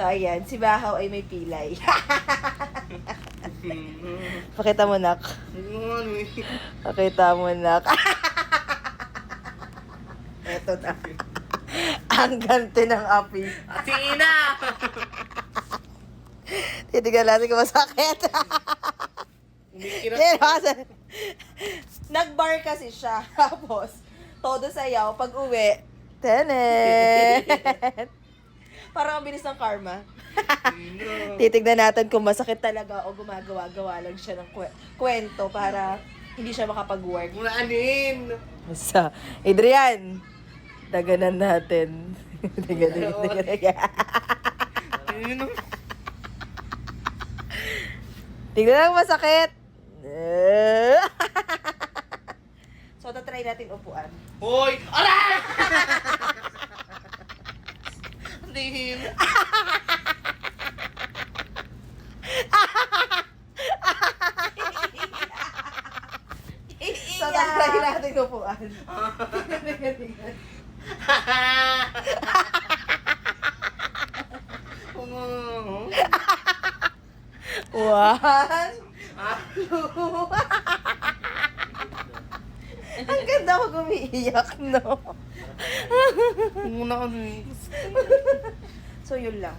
So, ayan. Si Bahaw ay may pilay. Pakita mo, nak. Pakita mo, nak. Eto na. Ang gante ng api. Sige na! Titignan natin kung masakit. Yan, kasi, nag-bar kasi siya. Tapos, todo sayaw. Pag uwi, tenet. Parang ang bilis ng karma. Titignan natin kung masakit talaga o gumagawa-gawa lang siya ng kwento para hindi siya makapag-work. Muna anin! Basta, Adrian, daganan natin. Daganan. Tignan lang masakit. So, tatry natin upuan. Hoy! Aray! Andihin! So, tatry natin upuan. One, two. Ang ganda ko umiiyak, no? Muna anin. So, yun lang.